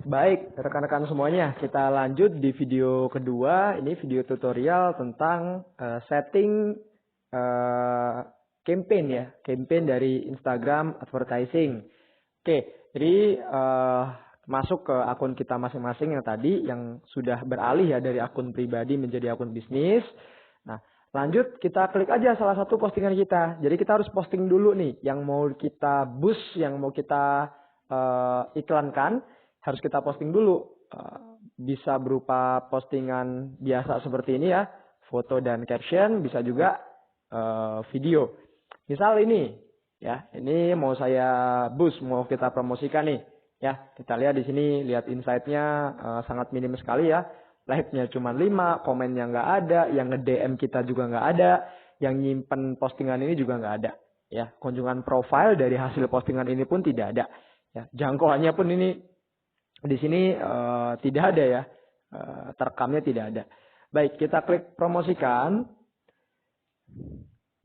Baik, rekan-rekan semuanya, kita lanjut di video kedua. Ini video tutorial tentang setting eh, campaign ya, campaign dari Instagram advertising. Oke, jadi masuk ke akun kita masing-masing yang tadi yang sudah beralih ya dari akun pribadi menjadi akun bisnis. Nah, lanjut kita klik aja salah satu postingan kita. Jadi kita harus posting dulu nih yang mau kita boost, yang mau kita iklankan harus kita posting dulu. Bisa berupa postingan biasa seperti ini ya, foto dan caption, bisa juga video. Misal ini, ya, ini mau saya boost, mau kita promosikan nih. Ya, kita lihat di sini, lihat insight-nya sangat minim sekali ya. Like-nya cuma 5, komennya nggak ada, yang nge-DM kita juga nggak ada, yang nyimpen postingan ini juga nggak ada. Ya, kunjungan profile dari hasil postingan ini pun tidak ada. Ya, jangkauannya pun ini di sini tidak ada ya, terekamnya tidak ada. Baik, kita klik promosikan.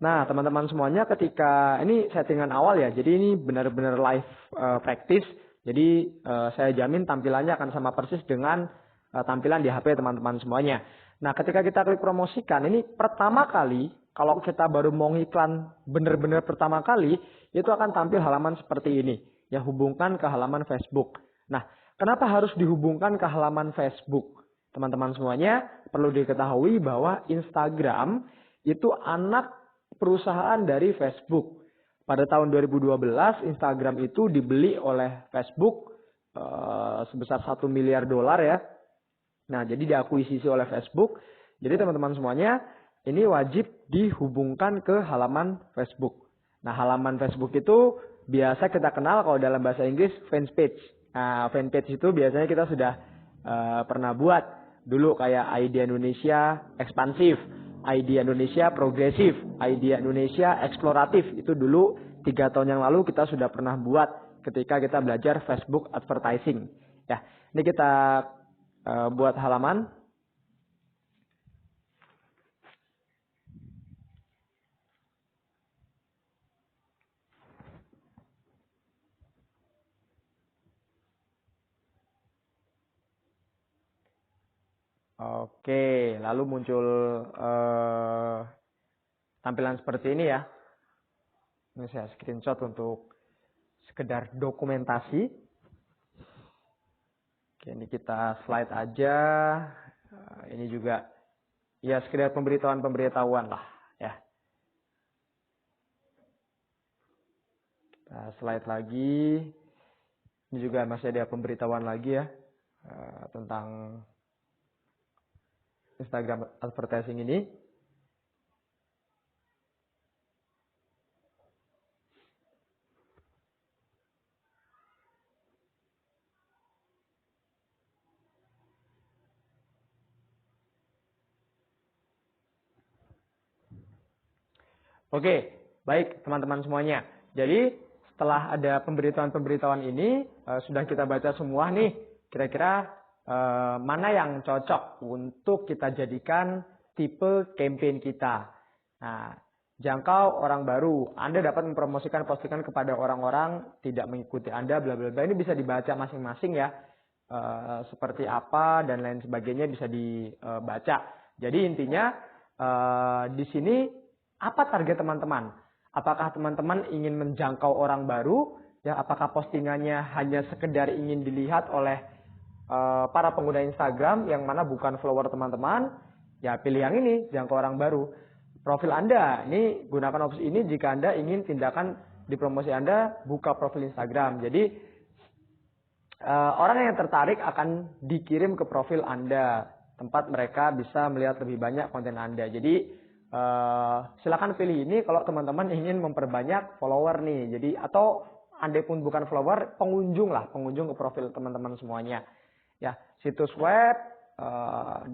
Nah, teman-teman semuanya ketika ini settingan awal ya, jadi ini benar-benar live practice. Jadi saya jamin tampilannya akan sama persis dengan tampilan di HP teman-teman semuanya. Nah, ketika kita klik promosikan, ini pertama kali, kalau kita baru mau iklan benar-benar pertama kali, itu akan tampil halaman seperti ini. Ya, hubungkan ke halaman Facebook. Nah, kenapa harus dihubungkan ke halaman Facebook? Teman-teman semuanya perlu diketahui bahwa Instagram itu anak perusahaan dari Facebook. Pada tahun 2012 Instagram itu dibeli oleh Facebook sebesar $1 miliar ya. Nah, jadi diakuisisi oleh Facebook. Jadi teman-teman semuanya ini wajib dihubungkan ke halaman Facebook. Nah, halaman Facebook itu biasa kita kenal kalau dalam bahasa Inggris fanpage. Nah, fanpage itu biasanya kita sudah pernah buat dulu kayak ID Indonesia ekspansif, ID Indonesia progresif, ID Indonesia eksploratif. Itu dulu 3 tahun yang lalu kita sudah pernah buat ketika kita belajar Facebook advertising. Ya, ini kita buat halaman. Oke, lalu muncul tampilan seperti ini ya. Ini saya screenshot untuk sekedar dokumentasi. Oke, ini kita slide aja. Ini juga ya sekedar pemberitahuan lah ya. Kita slide lagi. Ini juga masih ada pemberitahuan lagi ya tentang Instagram advertising ini. Oke, baik teman-teman semuanya. Jadi setelah ada pemberitahuan-pemberitahuan ini sudah kita baca semua nih. Kira-kira mana yang cocok untuk kita jadikan tipe campaign kita. Nah, jangkau orang baru. Anda dapat mempromosikan postingan kepada orang-orang tidak mengikuti Anda, bla bla bla. Ini bisa dibaca masing-masing ya. Seperti apa dan lain sebagainya bisa dibaca. Jadi intinya di sini apa target teman-teman? Apakah teman-teman ingin menjangkau orang baru? Ya, apakah postingannya hanya sekedar ingin dilihat oleh para pengguna Instagram yang mana bukan follower teman-teman? Ya, pilih yang ini, jangkau orang baru. Profil Anda, ini gunakan opsi ini jika Anda ingin tindakan di promosi Anda buka profil Instagram. Jadi orang yang tertarik akan dikirim ke profil Anda, tempat mereka bisa melihat lebih banyak konten Anda. Jadi silakan pilih ini kalau teman-teman ingin memperbanyak follower nih. Jadi atau Anda pun bukan follower, pengunjung lah, pengunjung ke profil teman-teman semuanya. Ya, situs web,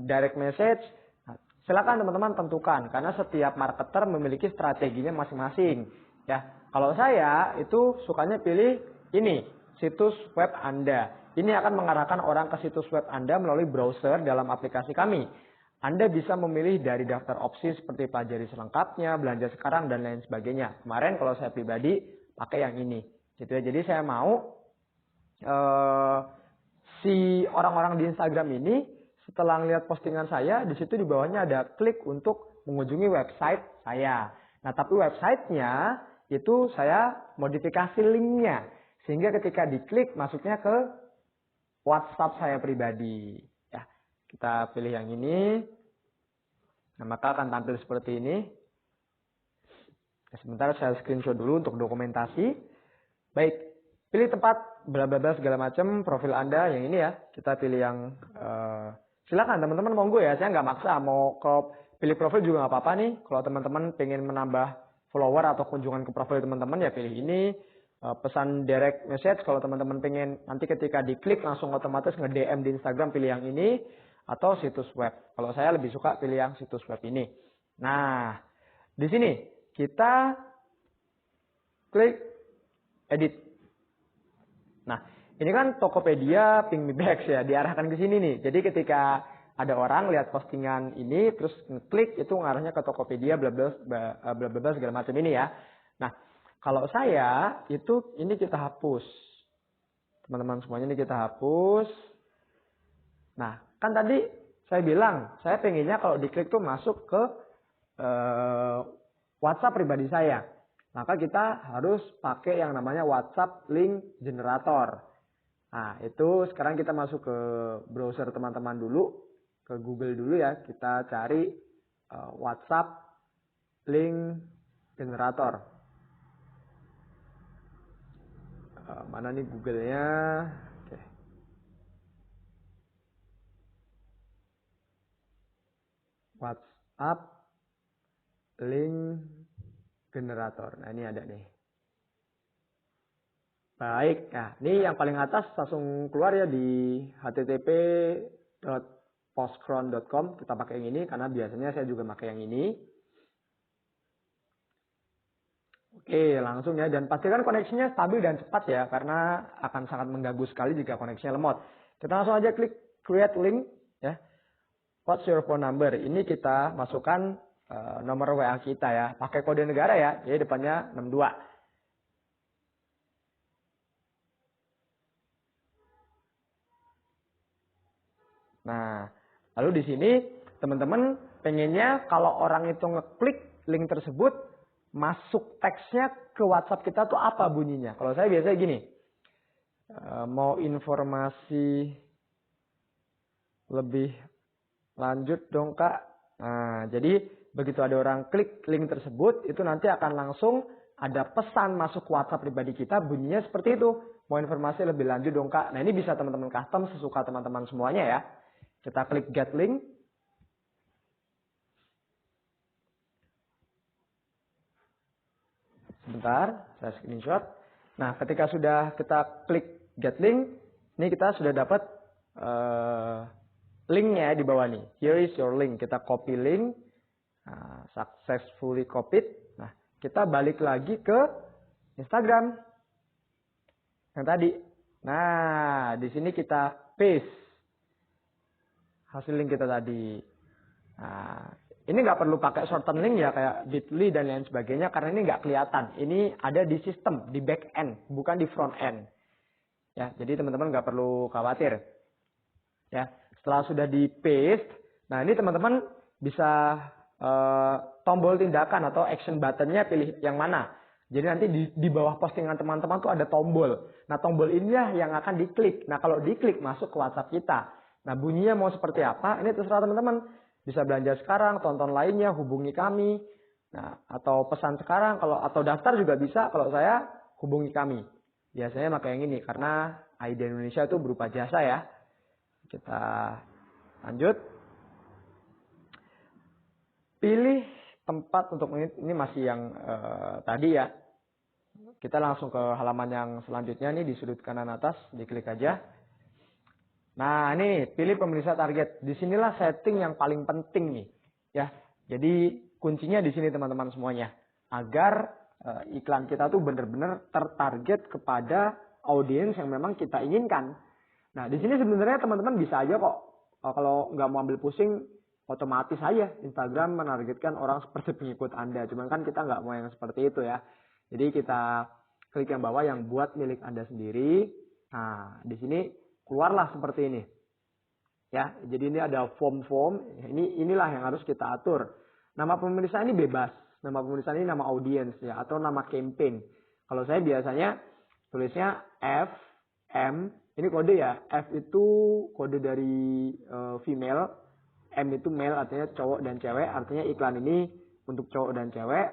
direct message. Nah, silakan teman-teman tentukan karena setiap marketer memiliki strateginya masing-masing. Ya, kalau saya itu sukanya pilih ini, situs web Anda. Ini akan mengarahkan orang ke situs web Anda melalui browser dalam aplikasi kami. Anda bisa memilih dari daftar opsi seperti pelajari selengkapnya, belanja sekarang, dan lain sebagainya. Kemarin kalau saya pribadi pakai yang ini. Gitu ya. Jadi saya mau si orang-orang di Instagram ini setelah ngeliat postingan saya, di situ di bawahnya ada klik untuk mengunjungi website saya. Nah, tapi websitenya itu saya modifikasi linknya. Sehingga ketika diklik masuknya ke WhatsApp saya pribadi. Ya, kita pilih yang ini. Nah, maka akan tampil seperti ini. Sebentar saya screenshot dulu untuk dokumentasi. Baik, pilih tempat bla bla bla segala macam, profil Anda yang ini ya. Kita pilih yang silakan teman-teman monggo ya. Saya nggak maksa mau ke pilih profil juga nggak apa-apa nih. Kalau teman-teman pengen menambah follower atau kunjungan ke profil teman-teman ya pilih ini. Pesan direct message kalau teman-teman pengen nanti ketika diklik langsung otomatis nge-DM di Instagram pilih yang ini atau situs web. Kalau saya lebih suka pilih yang situs web ini. Nah, di sini kita klik edit. Nah, ini kan Tokopedia Ping Me Bags ya, diarahkan ke sini nih. Jadi ketika ada orang lihat postingan ini terus ngeklik itu ngarahnya ke Tokopedia bla bla bla segala macam ini ya. Nah, kalau saya itu ini kita hapus. Teman-teman semuanya ini kita hapus. Nah, kan tadi saya bilang, saya pengennya kalau diklik tuh masuk ke WhatsApp pribadi saya. Maka kita harus pakai yang namanya WhatsApp Link Generator. Nah, itu sekarang kita masuk ke browser teman-teman dulu, ke Google dulu ya. Kita cari WhatsApp Link Generator. Mana nih Google-nya? Oke. WhatsApp Link Generator. Nah, ini ada nih. Baik, nah ini yang paling atas langsung keluar ya di http://postcron.com. Kita pakai yang ini karena biasanya saya juga pakai yang ini. Oke, langsung ya. Dan pastikan koneksinya stabil dan cepat ya, karena akan sangat mengganggu sekali jika koneksinya lemot. Kita langsung aja klik create link ya. What's your phone number? Ini kita masukkan nomor WA kita ya. Pakai kode negara ya, jadi depannya 62. Nah, lalu di sini teman-teman pengennya kalau orang itu ngeklik link tersebut, masuk teksnya ke WhatsApp kita tuh apa bunyinya? Kalau saya biasanya gini, mau informasi lebih lanjut dong Kak. Nah, jadi begitu ada orang klik link tersebut, itu nanti akan langsung ada pesan masuk ke WhatsApp pribadi kita, bunyinya seperti itu. Mau informasi lebih lanjut dong Kak. Nah, ini bisa teman-teman custom sesuka teman-teman semuanya ya. Kita klik get link. Sebentar, saya screenshot. Nah, ketika sudah kita klik get link, ini kita sudah dapat linknya di bawah nih. Here is your link. Kita copy link. Nah, successfully copied. Nah, kita balik lagi ke Instagram yang tadi. Nah, di sini kita paste hasil link kita tadi. Nah, ini nggak perlu pakai shorten link ya kayak Bitly dan lain sebagainya karena ini nggak kelihatan. Ini ada di sistem, di back end, bukan di front end. Ya, jadi teman-teman nggak perlu khawatir. Ya, setelah sudah di paste, nah ini teman-teman bisa tombol tindakan atau action buttonnya pilih yang mana. Jadi nanti di bawah postingan teman-teman tuh ada tombol. Nah, tombol inilah yang akan diklik. Nah, kalau diklik masuk ke WhatsApp kita. Nah, bunyinya mau seperti apa? Ini terserah teman-teman. Bisa belanja sekarang, tonton lainnya, hubungi kami. Nah, atau pesan sekarang, atau daftar juga bisa. Kalau saya hubungi kami. Biasanya pakai yang ini karena ID Indonesia itu berupa jasa ya. Kita lanjut. Pilih tempat untuk ini masih yang tadi ya. Kita langsung ke halaman yang selanjutnya nih di sudut kanan atas, diklik aja. Nah, ini pilih pemirsa target. Disinilah setting yang paling penting nih, ya. Jadi kuncinya di sini teman-teman semuanya, agar iklan kita tuh benar-benar tertarget kepada audiens yang memang kita inginkan. Nah, di sini sebenarnya teman-teman bisa aja kok, kalau nggak mau ambil pusing, otomatis aja Instagram menargetkan orang seperti pengikut Anda. Cuman kan kita nggak mau yang seperti itu ya. Jadi kita klik yang bawah yang buat milik Anda sendiri. Nah, di sini keluarlah seperti ini. Ya, jadi ini ada form-form, inilah yang harus kita atur. Nama pemirsa ini bebas. Nama pemirsa ini nama audiens ya, atau nama campaign. Kalau saya biasanya tulisnya F, M, ini kode ya. F itu kode dari female, M itu male artinya cowok dan cewek, artinya iklan ini untuk cowok dan cewek.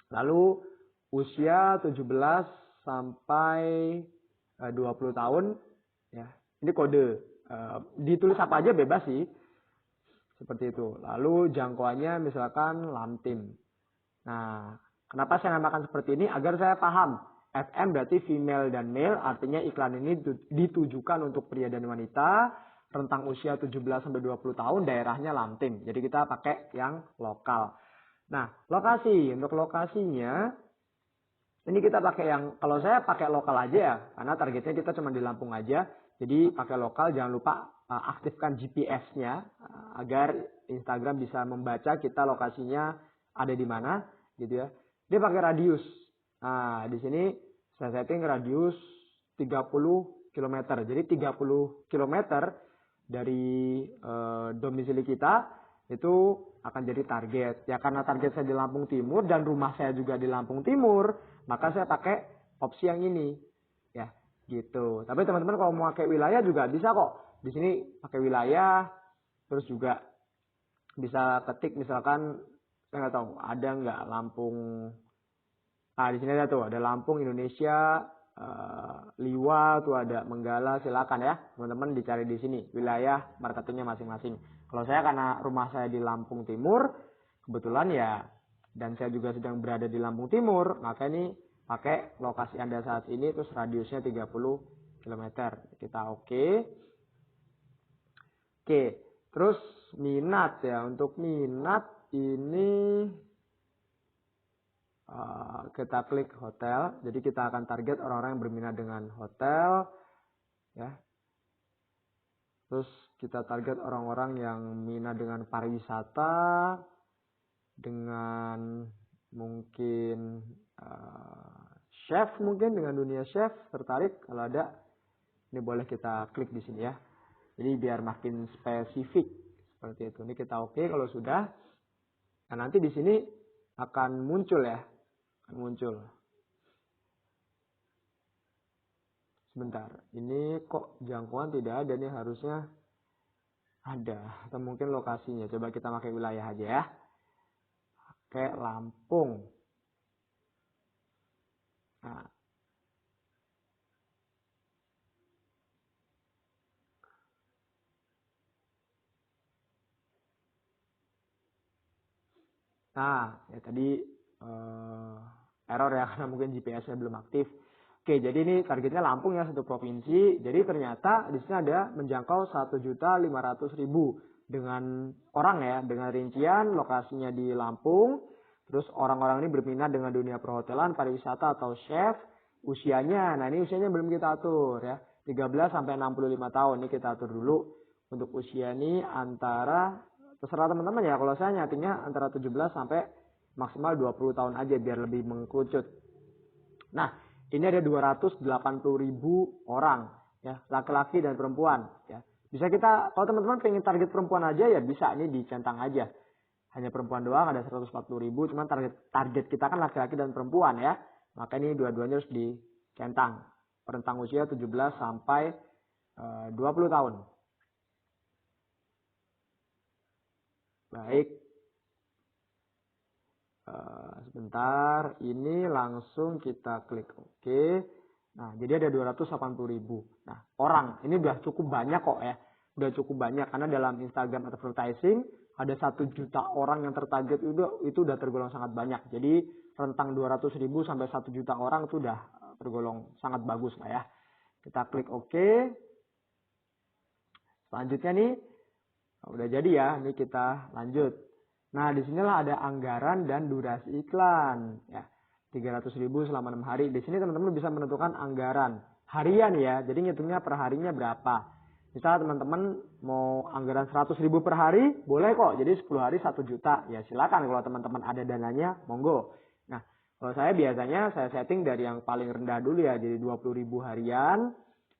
Lalu usia 17 sampai 20 tahun ya. Ini kode. Ditulis apa aja bebas sih. Seperti itu. Lalu jangkauannya misalkan Lamtim. Nah, kenapa saya namakan seperti ini? Agar saya paham. FM berarti female dan male, artinya iklan ini ditujukan untuk pria dan wanita, rentang usia 17 sampai 20 tahun, daerahnya Lamtim. Jadi kita pakai yang lokal. Nah, lokasi. Untuk lokasinya, ini kita pakai yang, kalau saya pakai lokal aja ya, karena targetnya kita cuma di Lampung aja. Jadi pakai lokal, jangan lupa aktifkan GPS-nya agar Instagram bisa membaca kita lokasinya ada di mana, gitu ya. Dia pakai radius. Nah, di sini saya setting radius 30 km. Jadi 30 km dari domisili kita itu akan jadi target. Ya karena target saya di Lampung Timur dan rumah saya juga di Lampung Timur, maka saya pakai opsi yang ini. Ya, gitu. Tapi teman-teman kalau mau pakai wilayah juga bisa kok. Di sini pakai wilayah, terus juga bisa ketik misalkan saya nggak tahu ada nggak Lampung. Nah di sini ada tuh, ada Lampung Indonesia, Liwa tuh ada Menggala, silakan ya teman-teman dicari di sini wilayah marketingnya masing-masing. Kalau saya karena rumah saya di Lampung Timur, kebetulan ya, dan saya juga sedang berada di Lampung Timur, maka ini pakai lokasi Anda saat ini terus radiusnya 30 km. Kita oke. Oke, terus minat ya. Untuk minat ini kita klik hotel. Jadi kita akan target orang-orang yang berminat dengan hotel ya. Terus kita target orang-orang yang minat dengan pariwisata, dengan mungkin chef, mungkin dengan dunia chef tertarik. Kalau ada, ini boleh kita klik di sini ya. Jadi biar makin spesifik seperti itu. Ini kita oke kalau sudah. Nah nanti di sini akan muncul ya, akan muncul. Sebentar, ini kok jangkauan tidak ada nih, harusnya ada. Atau mungkin lokasinya. Coba kita pakai wilayah aja ya. Pakai Lampung. Nah. Nah, ya tadi error ya karena mungkin GPS-nya belum aktif. Oke, jadi ini targetnya Lampung ya, satu provinsi. Jadi ternyata di sini ada menjangkau 1.500.000 dengan orang ya, dengan rincian lokasinya di Lampung. Terus orang-orang ini berminat dengan dunia perhotelan, pariwisata atau chef. Usianya, nah ini usianya belum kita atur ya. 13 sampai 65 tahun ini kita atur dulu. Untuk usia ini antara, terserah teman-teman ya, kalau saya nyatingnya antara 17 sampai maksimal 20 tahun aja biar lebih mengkerucut. Nah, ini ada 280.000 orang ya, laki-laki dan perempuan ya. Bisa kita, kalau teman-teman pengen target perempuan aja ya bisa, ini dicentang aja. Hanya perempuan doang ada 140.000, cuman target kita kan laki-laki dan perempuan ya. Maka ini dua-duanya harus dicentang. Rentang usia 17 sampai 20 tahun. Baik. Sebentar, ini langsung kita klik oke. Nah, jadi ada 280.000. Nah, orang, ini udah cukup banyak kok ya. Udah cukup banyak, karena dalam Instagram advertising ada 1 juta orang yang tertarget, itu udah tergolong sangat banyak. Jadi rentang 200.000 sampai 1 juta orang itu udah tergolong sangat bagus lah ya. Kita klik oke. Selanjutnya nih, udah jadi ya, ini kita lanjut. Nah, disinilah ada anggaran dan durasi iklan. Ya, 300.000 selama 6 hari. Di sini teman-teman bisa menentukan anggaran harian ya. Jadi ngitungnya per harinya berapa. Misalnya teman-teman mau anggaran 100.000 per hari, boleh kok. Jadi 10 hari 1 juta. Ya silakan kalau teman-teman ada dananya, monggo. Nah, kalau saya biasanya saya setting dari yang paling rendah dulu ya. Jadi 20.000 harian.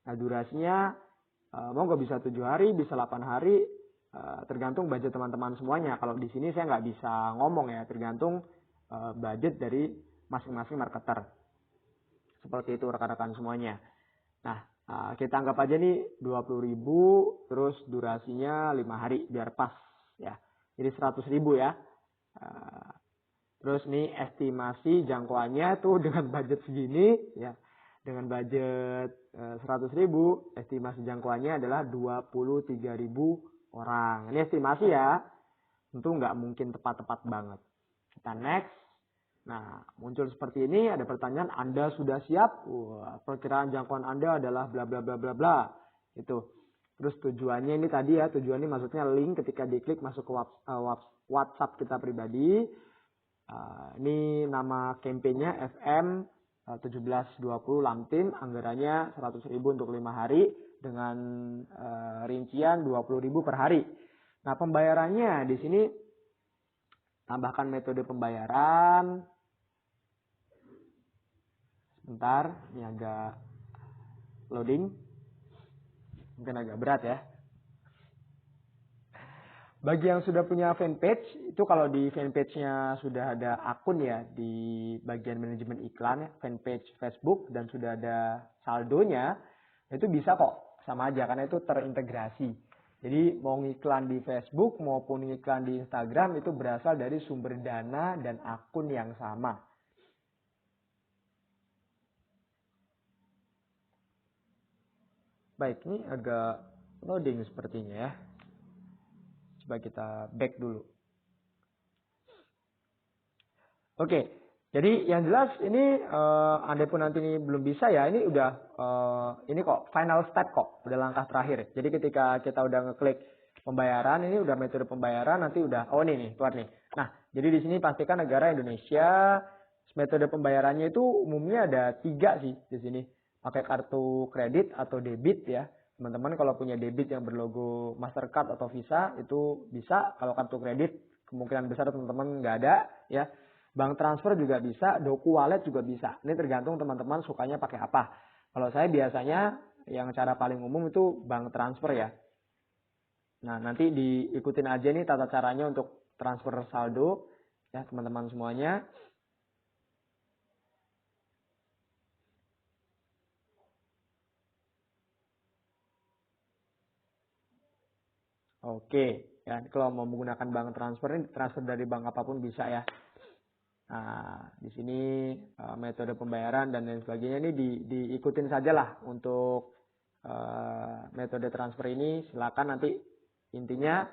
Nah, durasinya Monggo bisa 7 hari, bisa 8 hari, tergantung budget teman-teman semuanya. Kalau di sini saya nggak bisa ngomong ya, tergantung budget dari masing-masing marketer. Seperti itu rekan-rekan semuanya. Nah, kita anggap aja nih 20.000, terus durasinya 5 hari biar pas ya. Jadi 100.000 ya. Terus nih estimasi jangkauannya tuh dengan budget segini ya. Dengan budget 100.000, estimasi jangkauannya adalah 23.000 orang. Ini estimasi ya. Tentu nggak mungkin tepat-tepat banget. Kita next. Nah, muncul seperti ini, ada pertanyaan, Anda sudah siap? Wah, perkiraan jangkauan Anda adalah bla bla bla bla bla. Itu. Terus tujuannya ini tadi ya, tujuannya maksudnya link ketika diklik masuk ke WhatsApp kita pribadi. Ini nama campaignnya FM 1720 Lamtim, anggarannya 100.000 untuk 5 hari dengan rincian 20.000 per hari. Nah, pembayarannya di sini tambahkan metode pembayaran. Sebentar, ini agak loading. Mungkin agak berat ya. Bagi yang sudah punya fanpage, itu kalau di fanpage-nya sudah ada akun ya di bagian manajemen iklan, fanpage Facebook, dan sudah ada saldonya, itu bisa kok, sama aja karena itu terintegrasi. Jadi mau ngiklan di Facebook maupun ngiklan di Instagram itu berasal dari sumber dana dan akun yang sama. Baik, ini agak loading sepertinya ya. Coba kita back dulu. Oke, jadi yang jelas ini andai pun nanti ini belum bisa ya, ini udah ini kok final step kok, udah langkah terakhir. Jadi ketika kita udah ngeklik pembayaran, ini udah metode pembayaran, nanti udah ini nih keluar nih. Nah, jadi di sini pastikan negara Indonesia. Metode pembayarannya itu umumnya ada 3 sih di sini. Pakai kartu kredit atau debit ya. Teman-teman kalau punya debit yang berlogo Mastercard atau Visa itu bisa. Kalau kartu kredit kemungkinan besar teman-teman nggak ada ya. Bank transfer juga bisa, Doku Wallet juga bisa. Ini tergantung teman-teman sukanya pakai apa. Kalau saya biasanya yang cara paling umum itu bank transfer ya. Nah, nanti diikutin aja nih tata caranya untuk transfer saldo ya teman-teman semuanya. Oke, ya kalau mau menggunakan bank transfer ini transfer dari bank apapun bisa ya. Nah, di sini metode pembayaran dan lain sebagainya ini diikutin saja lah untuk metode transfer ini. Silakan nanti intinya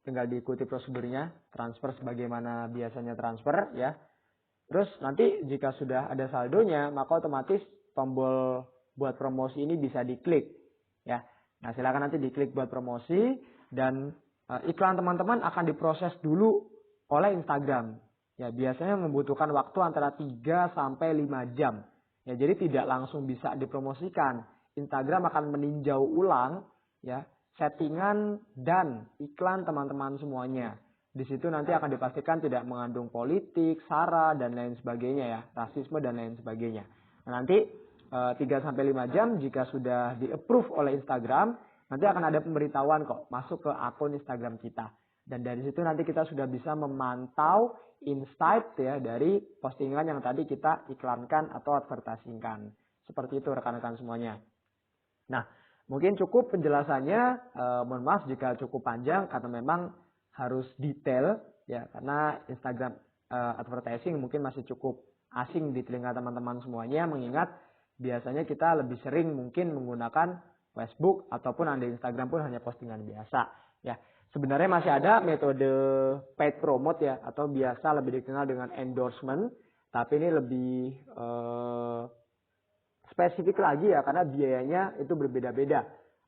tinggal diikuti prosedurnya transfer sebagaimana biasanya transfer ya. Terus nanti jika sudah ada saldonya maka otomatis tombol buat promosi ini bisa diklik ya. Nah, silakan nanti diklik buat promosi dan iklan teman-teman akan diproses dulu oleh Instagram. Ya, biasanya membutuhkan waktu antara 3 sampai 5 jam. Ya, jadi tidak langsung bisa dipromosikan. Instagram akan meninjau ulang ya settingan dan iklan teman-teman semuanya. Di situ nanti akan dipastikan tidak mengandung politik, sara dan lain sebagainya ya, rasisme dan lain sebagainya. Nah, nanti 3 sampai 5 jam jika sudah di-approve oleh Instagram, nanti akan ada pemberitahuan kok masuk ke akun Instagram kita. Dan dari situ nanti kita sudah bisa memantau insight ya dari postingan yang tadi kita iklankan atau advertisingkan. Seperti itu rekan-rekan semuanya. Nah, mungkin cukup penjelasannya. Mohon maaf jika cukup panjang karena memang harus detail ya karena Instagram advertising mungkin masih cukup asing di telinga teman-teman semuanya, mengingat biasanya kita lebih sering mungkin menggunakan Facebook ataupun di Instagram pun hanya postingan biasa ya. Sebenarnya masih ada metode paid promote ya atau biasa lebih dikenal dengan endorsement, tapi ini lebih spesifik lagi ya karena biayanya itu berbeda-beda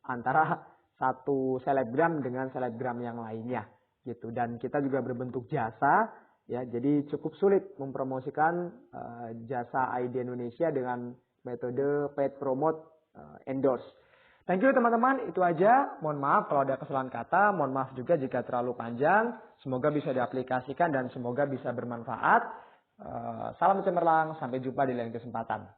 antara satu selebgram dengan selebgram yang lainnya gitu. Dan kita juga berbentuk jasa ya, jadi cukup sulit mempromosikan jasa ID Indonesia dengan metode paid promote endorse. Thank you teman-teman, itu aja. Mohon maaf kalau ada kesalahan kata, mohon maaf juga jika terlalu panjang. Semoga bisa diaplikasikan dan semoga bisa bermanfaat. Salam cemerlang, sampai jumpa di lain kesempatan.